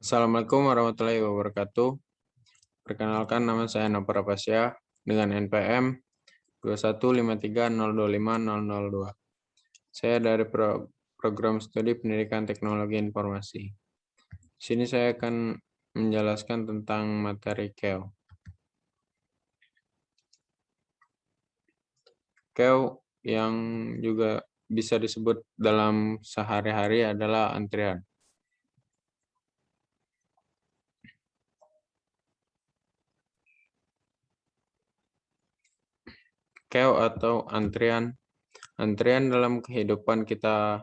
Assalamualaikum warahmatullahi wabarakatuh. Perkenalkan, nama saya Nopar Pasya dengan NPM 21530250002. Saya dari program studi Pendidikan Teknologi Informasi. Di sini saya akan menjelaskan tentang materi KEO. KEO yang juga bisa disebut dalam sehari-hari adalah antrian. KEO atau antrian. Antrian dalam kehidupan kita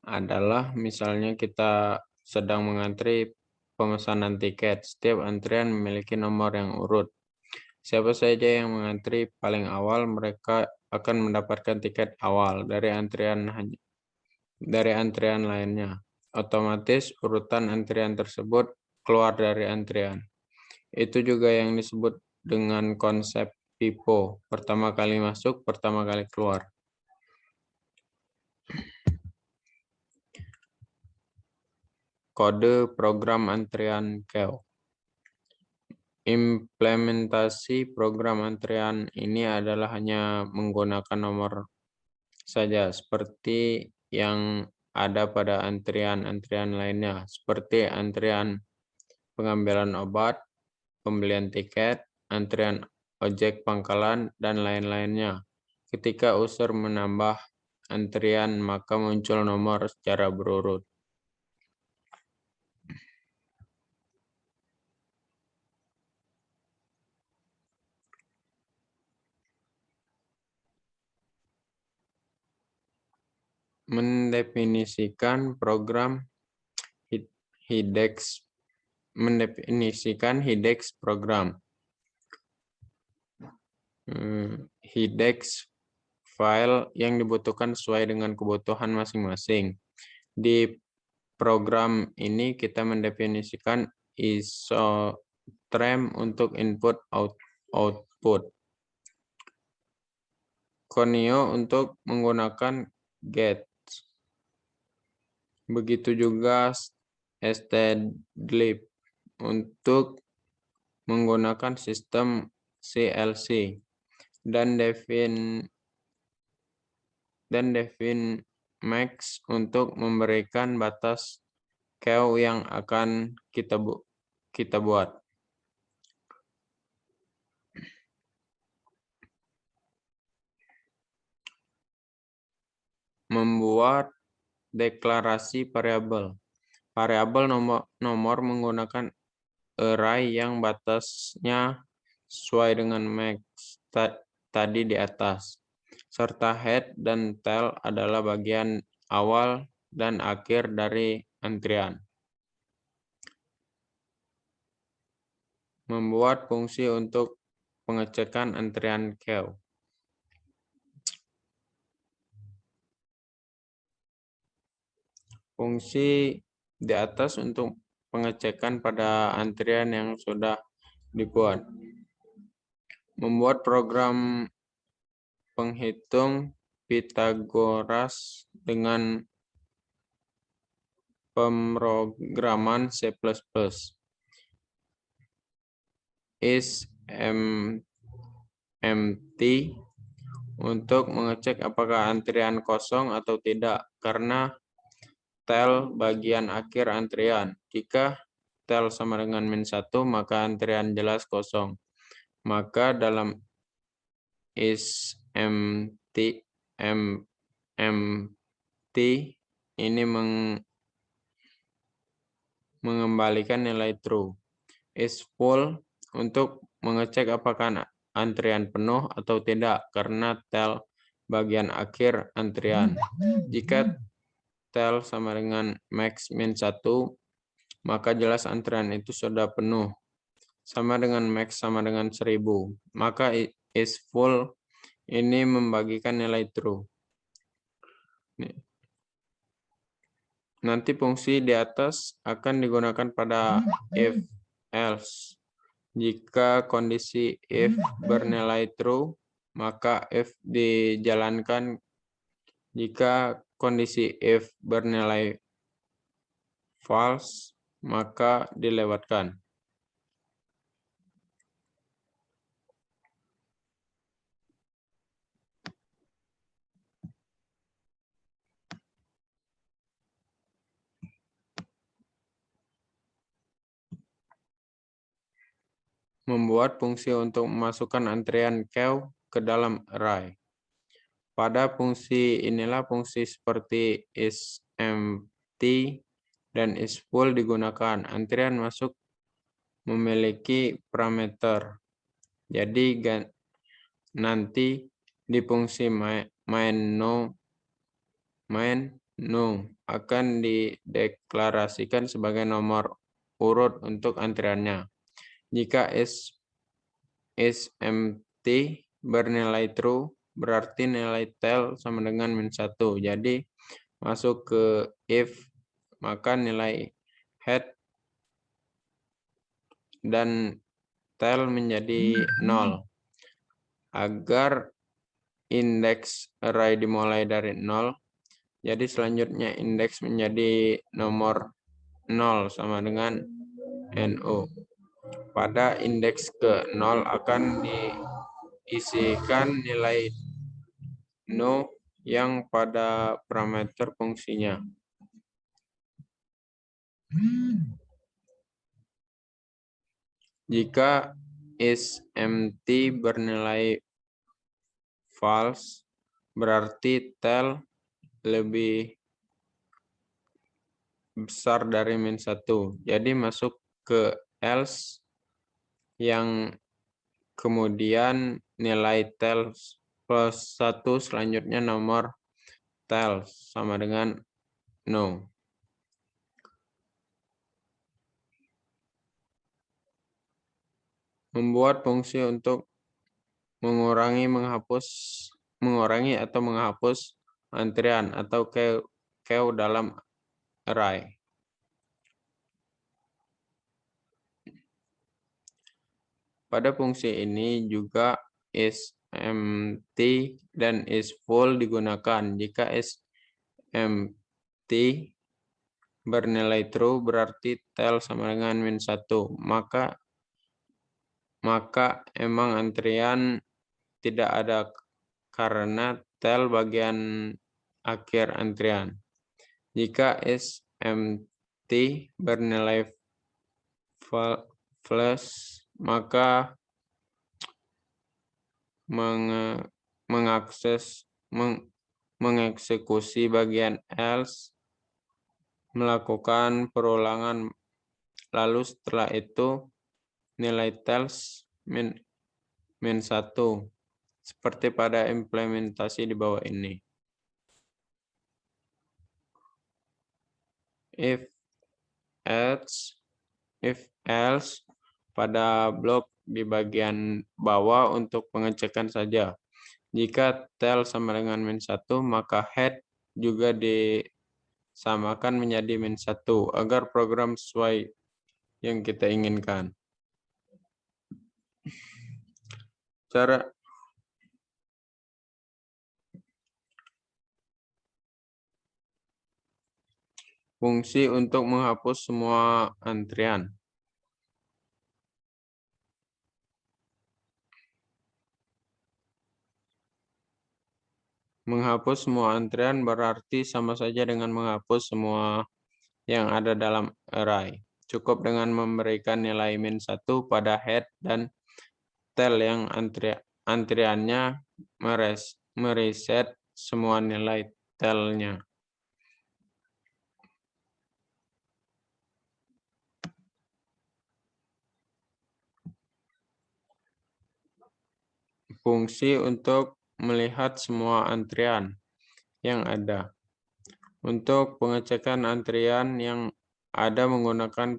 adalah misalnya kita sedang mengantri pemesanan tiket. Setiap antrian memiliki nomor yang urut. Siapa saja yang mengantri paling awal, mereka akan mendapatkan tiket awal dari antrian lainnya. Otomatis urutan antrian tersebut keluar dari antrian. Itu juga yang disebut dengan konsep FIFO. Pertama kali masuk, pertama kali keluar. Kode program antrian KEO. Implementasi program antrian ini adalah hanya menggunakan nomor saja, seperti yang ada pada antrian-antrian lainnya, seperti antrian pengambilan obat, pembelian tiket, antrian ojek pangkalan, dan lain-lainnya. Ketika user menambah antrian, maka muncul nomor secara berurut. Mendefinisikan program HIDEX. Mendefinisikan HIDEX program. HIDEX file yang dibutuhkan sesuai dengan kebutuhan masing-masing. Di program ini kita mendefinisikan isotrem untuk input output. Conio untuk menggunakan get. Begitu juga stdlib untuk menggunakan sistem CLC dan define max untuk memberikan batas KEO yang akan kita buat. Membuat deklarasi variabel. Variabel nomor menggunakan array yang batasnya sesuai dengan max tadi di atas. Serta head dan tail adalah bagian awal dan akhir dari antrian. Membuat fungsi untuk pengecekan antrian KEO. Fungsi di atas untuk pengecekan pada antrian yang sudah dibuat. Membuat program penghitung Pythagoras dengan pemrograman C++. Empty untuk mengecek apakah antrian kosong atau tidak, karena tel bagian akhir antrian. Jika tel sama dengan -1, maka antrian jelas kosong. Maka dalam empty ini mengembalikan nilai true. Is full untuk mengecek apakah antrian penuh atau tidak, karena tel bagian akhir antrian. Jika tel sama dengan max -1, maka jelas antrian itu sudah penuh. Sama dengan max sama dengan 1000. Maka is full ini membagikan nilai true. Nanti fungsi di atas akan digunakan pada if else. Jika kondisi if bernilai true, maka if dijalankan. Jika kondisi if bernilai false, maka dilewatkan. Membuat fungsi untuk memasukkan antrian queue ke dalam array. Pada fungsi inilah fungsi seperti isEmpty dan isFull digunakan. Antrian masuk memiliki parameter. Jadi nanti di fungsi main no akan dideklarasikan sebagai nomor urut untuk antriannya. Jika isEmpty bernilai true, berarti nilai tel sama dengan -1. Jadi masuk ke if, maka nilai head dan tel menjadi 0. Agar indeks array dimulai dari 0, jadi selanjutnya indeks menjadi nomor 0 sama dengan NO. Pada indeks ke 0 akan diisikan nilai no yang pada parameter fungsinya. Jika isEmpty bernilai false, berarti tel lebih besar dari -1. Jadi masuk ke else yang kemudian nilai tel plus 1 selanjutnya nomor tel sama dengan no. Membuat fungsi untuk mengurangi atau menghapus antrian atau queue dalam array. Pada fungsi ini juga isEmpty dan isFull digunakan. Jika isEmpty bernilai true berarti tel sama dengan -1. Maka emang antrian tidak ada karena tel bagian akhir antrian. Jika isEmpty bernilai false, maka mengeksekusi bagian else, melakukan perulangan, lalu setelah itu nilai tel -1 seperti pada implementasi di bawah ini. If else pada blok di bagian bawah untuk pengecekan saja. Jika tel sama dengan -1, maka head juga disamakan menjadi -1 agar program sesuai yang kita inginkan. Cara fungsi untuk menghapus semua antrian. Menghapus semua antrian berarti sama saja dengan menghapus semua yang ada dalam array. Cukup dengan memberikan nilai -1 pada head dan tel yang antriannya mereset semua nilai telnya. Fungsi untuk melihat semua antrian yang ada. Untuk pengecekan antrian yang ada menggunakan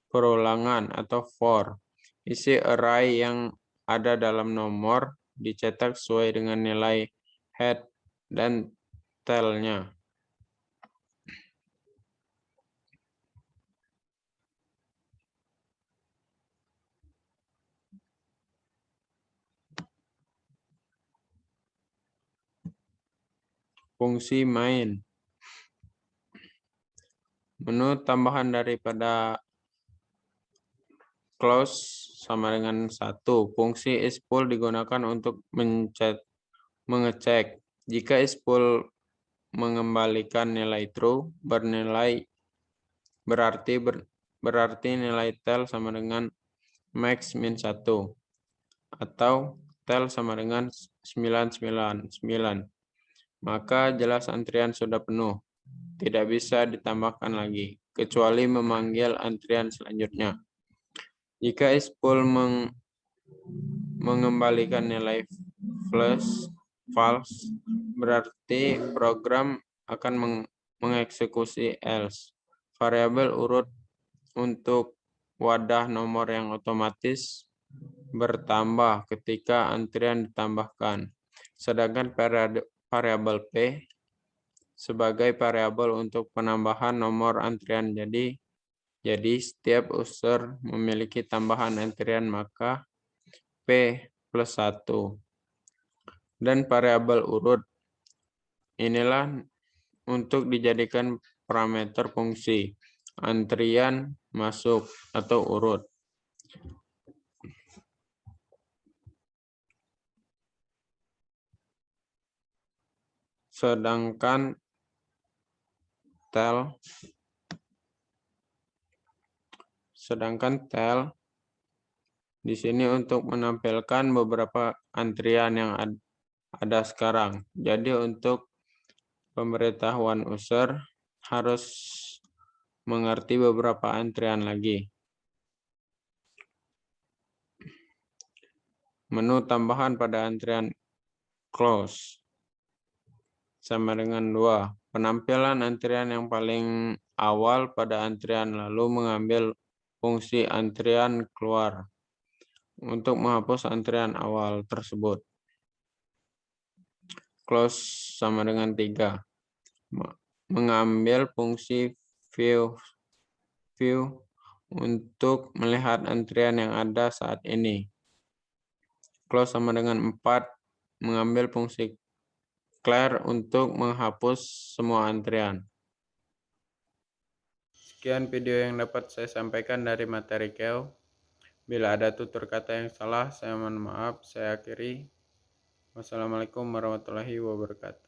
perulangan atau for, isi array yang ada dalam nomor dicetak sesuai dengan nilai head dan telnya. Fungsi main. Menu tambahan daripada close sama dengan 1. Fungsi isPull digunakan untuk mengecek. Jika isPull mengembalikan nilai true, berarti nilai tel sama dengan max min 1 atau tel sama dengan 999. Maka jelas antrian sudah penuh. Tidak bisa ditambahkan lagi, kecuali memanggil antrian selanjutnya. Jika isPull mengembalikan nilai false, berarti program akan mengeksekusi else. Variabel urut untuk wadah nomor yang otomatis bertambah ketika antrian ditambahkan. Sedangkan variabel P sebagai variabel untuk penambahan nomor antrian. Jadi setiap user memiliki tambahan antrian, maka P plus 1. Dan variabel urut inilah untuk dijadikan parameter fungsi antrian masuk atau urut. Sedangkan tel di sini untuk menampilkan beberapa antrian yang ada sekarang. Jadi untuk pemberitahuan user harus mengerti beberapa antrian lagi. Menu tambahan pada antrian close sama dengan 2. Penampilan antrian yang paling awal pada antrian lalu mengambil fungsi antrian keluar untuk menghapus antrian awal tersebut. Close sama dengan 3. Mengambil fungsi view untuk melihat antrian yang ada saat ini. Close sama dengan 4. Mengambil fungsi clear untuk menghapus semua antrian. Sekian video yang dapat saya sampaikan dari materi KEO. Bila ada tutur kata yang salah, saya mohon maaf. Saya akhiri. Wassalamualaikum warahmatullahi wabarakatuh.